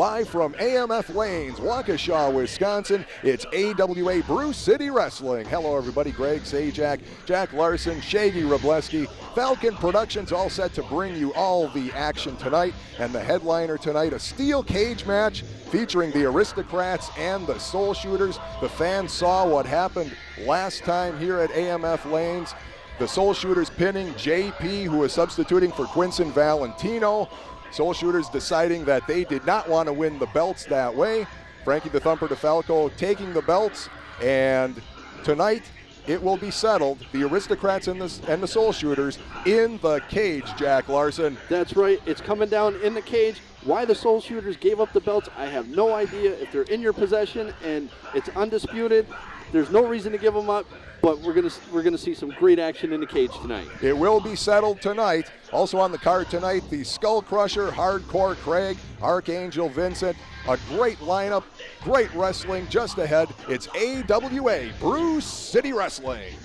Live from AMF Lanes, Waukesha, Wisconsin, it's AWA Brew City Wrestling. Hello everybody, Greg Sajak, Jack Larson, Shaggy Robleski, Falcon Productions all set to bring you all the action tonight. And the headliner tonight, a steel cage match featuring the Aristocrats and the Soul Shooters. The fans saw what happened last time here at AMF Lanes. The Soul Shooters pinning JP, who was substituting for Quinson Valentino. Soul Shooters deciding that they did not want to win the belts that way. Frankie the Thumper DeFalco taking the belts, and tonight it will be settled. The Aristocrats and the Soul Shooters in the cage, Jack Larson. That's right, it's coming down in the cage. Why the Soul Shooters gave up the belts, I have no idea. If they're in your possession and it's undisputed, there's no reason to give them up. But we're gonna see some great action in the cage tonight. It will be settled tonight. Also on the card tonight, the SkullKrusher, Hardcore Craig, Arch Angel Vincent. A great lineup, great wrestling just ahead. It's AWA Brew City Wrestling.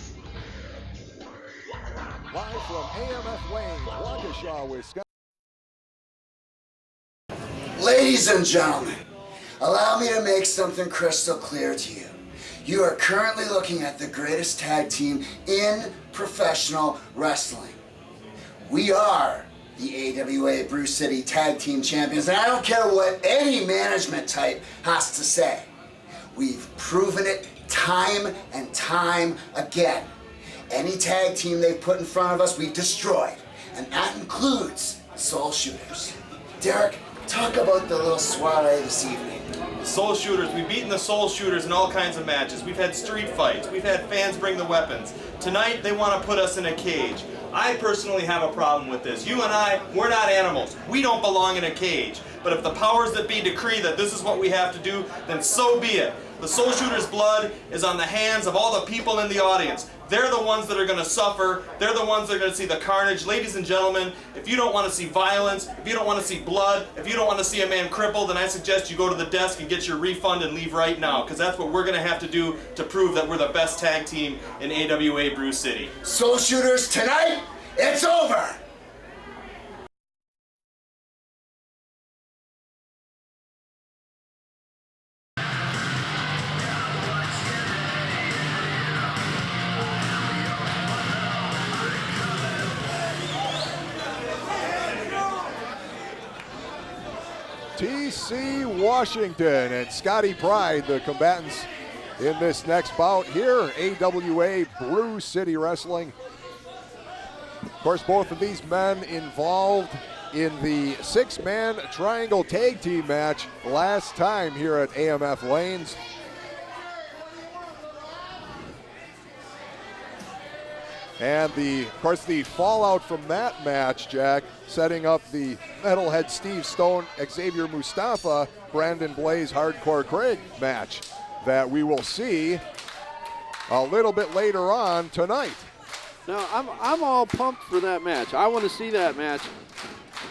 Live from AMF Lanes, Waukesha, Wisconsin. Ladies and gentlemen, allow me to make something crystal clear to you. You are currently looking at the greatest tag team in professional wrestling. We are the AWA Brew City Tag Team Champions, and I don't care what any management type has to say. We've proven it time and time again. Any tag team they've put in front of us, we've destroyed, and that includes the Soul Shooters. Derek, talk about the little soiree this evening. Soul Shooters, we've beaten the Soul Shooters in all kinds of matches. We've had street fights. We've had fans bring the weapons. Tonight, they want to put us in a cage. I personally have a problem with this. You and I, we're not animals. We don't belong in a cage. But if the powers that be decree that this is what we have to do, then so be it. The Soul Shooters' blood is on the hands of all the people in the audience. They're the ones that are going to suffer. They're the ones that are going to see the carnage. Ladies and gentlemen, if you don't want to see violence, if you don't want to see blood, if you don't want to see a man crippled, then I suggest you go to the desk and get your refund and leave right now, because that's what we're going to have to do to prove that we're the best tag team in AWA Brew City. Soul Shooters, tonight, it's over! TC Washington and Scotty Pryde, the combatants in this next bout here, AWA Brew City Wrestling. Of course, both of these men involved in the six-man triangle tag team match last time here at AMF Lanes. And of course, the fallout from that match, Jack, setting up the Metalhead Steve Stone, Xavier Mustafa, Brandon Blaze, Hardcore Craig match that we will see a little bit later on tonight. Now, I'm all pumped for that match. I want to see that match.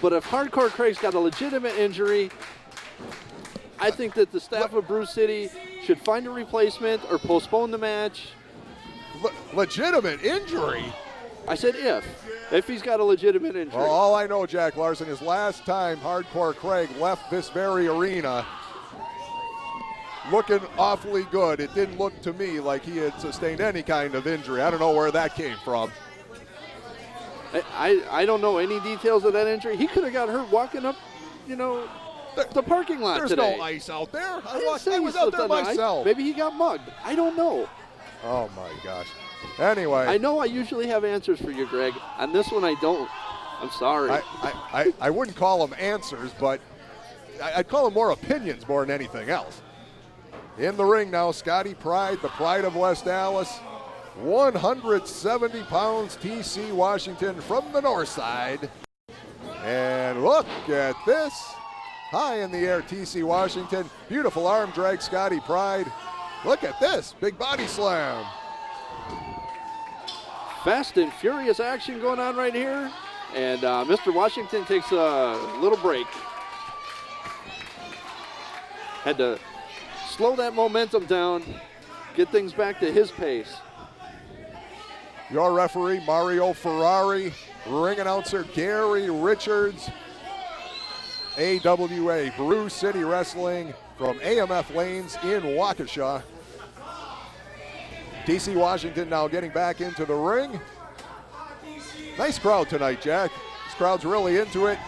But if Hardcore Craig's got a legitimate injury, I think that the staff of Brew City should find a replacement or postpone the match. Legitimate injury? I said if he's got a legitimate injury. Well, all I know, Jack Larson, is last time Hardcore Craig left this very arena looking awfully good. It didn't look to me like he had sustained any kind of injury. I don't know where that came from. I don't know any details of that injury. He could have got hurt walking up, the parking lot There's today. no ice out there. I was out there myself. Maybe he got mugged. I don't know. Oh my gosh. Anyway. I know I usually have answers for you, Greg. On this one, I don't. I'm sorry. I wouldn't call them answers, but I'd call them more opinions more than anything else. In the ring now, Scotty Pryde, the pride of West Allis. 170 pounds, TC Washington from the north side. And look at this. High in the air, TC Washington. Beautiful arm drag, Scotty Pryde. Look at this, big body slam. Fast and furious action going on right here. And Mr. Washington takes a little break. Had to slow that momentum down, get things back to his pace. Your referee, Mario Ferrari. Ring announcer, Gary Richards. AWA Brew City Wrestling from AMF Lanes in Waukesha. TC Washington now getting back into the ring. Nice crowd tonight, Jack. This crowd's really into it.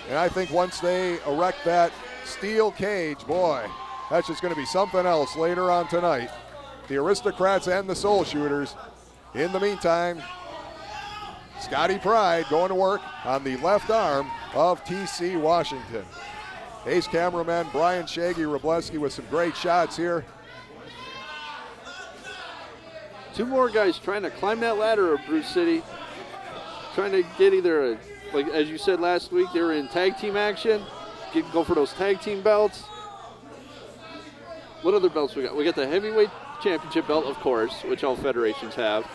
And I think once they erect that steel cage, boy, that's just going to be something else later on tonight. The Aristocrats and the Soul Shooters. In the meantime, Scotty Pryde going to work on the left arm of TC Washington. Ace cameraman Brian Shaggy Robleski with some great shots here. Two more guys trying to climb that ladder of Brew City. Trying to get either, like as you said last week, they were in tag team action. Go for those tag team belts. What other belts we got? We got the heavyweight championship belt, of course, which all federations have.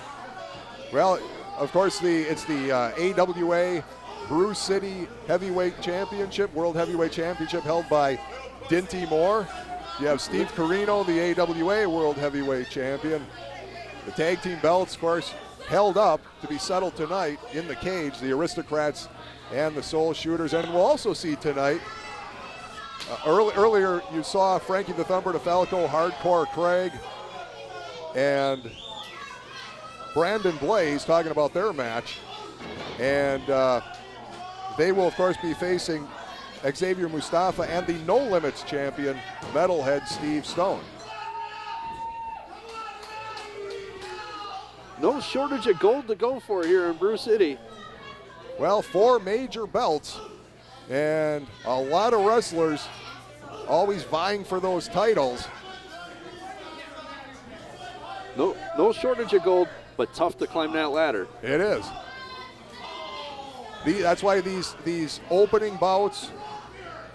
Well, of course, it's the AWA Brew City Heavyweight Championship, World Heavyweight Championship held by Dinty Moore. You have Steve Carino, the AWA World Heavyweight Champion. The tag team belts, of course, held up to be settled tonight in the cage, the Aristocrats and the Soul Shooters. And we'll also see tonight, earlier you saw Frankie the Thumper DeFalco, Hardcore Craig, and Brandon Blaze talking about their match. And they will, of course, be facing Xavier Mustafa and the No Limits champion, Metalhead Steve Stone. No shortage of gold to go for here in Brew City. Well, 4 major belts and a lot of wrestlers always vying for those titles. No shortage of gold, but tough to climb that ladder. It is. That's why these opening bouts,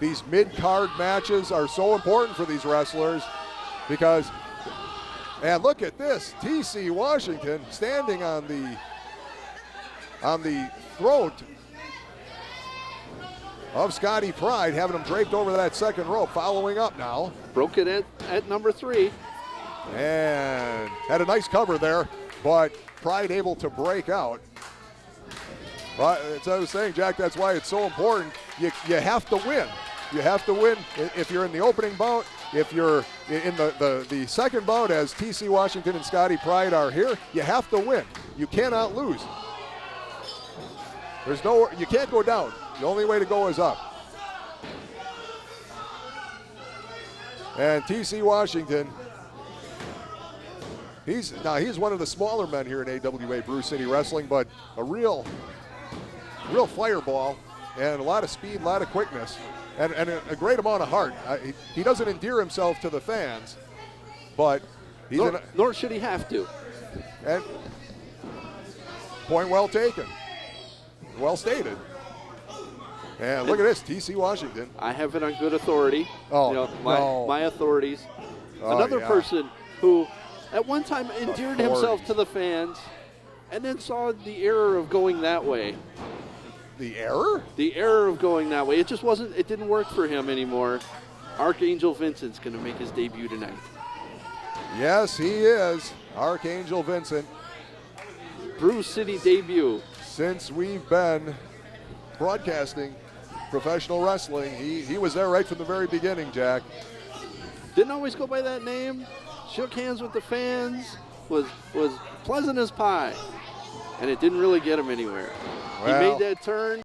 these mid-card matches are so important for these wrestlers because, and look at this, TC Washington standing on the throat of Scotty Pryde, having him draped over that second rope, following up now. Broke it at number 3. And had a nice cover there, but Pryde able to break out. But as I was saying, Jack, that's why it's so important. You have to win. You have to win if you're in the opening bout. If you're in the second bout, as TC Washington and Scotty Pryde are here, you have to win. You cannot lose. You can't go down. The only way to go is up. And TC Washington, he's one of the smaller men here in AWA Brew City Wrestling, but a real fireball and a lot of speed, a lot of quickness, and a great amount of heart. He doesn't endear himself to the fans, but nor should he have to. And point well taken, well stated. And look at this, TC Washington. I have it on good authority. Oh, my authorities. Oh, Another yeah. person who at one time endeared himself to the fans and then saw the error of going that way. The error? The error of going that way. It didn't work for him anymore. Arch Angel Vincent's going to make his debut tonight. Yes, he is. Arch Angel Vincent. Brew City debut. Since we've been broadcasting professional wrestling, he was there right from the very beginning, Jack. Didn't always go by that name. Shook hands with the fans. Was pleasant as pie. And it didn't really get him anywhere. Well, he made that turn.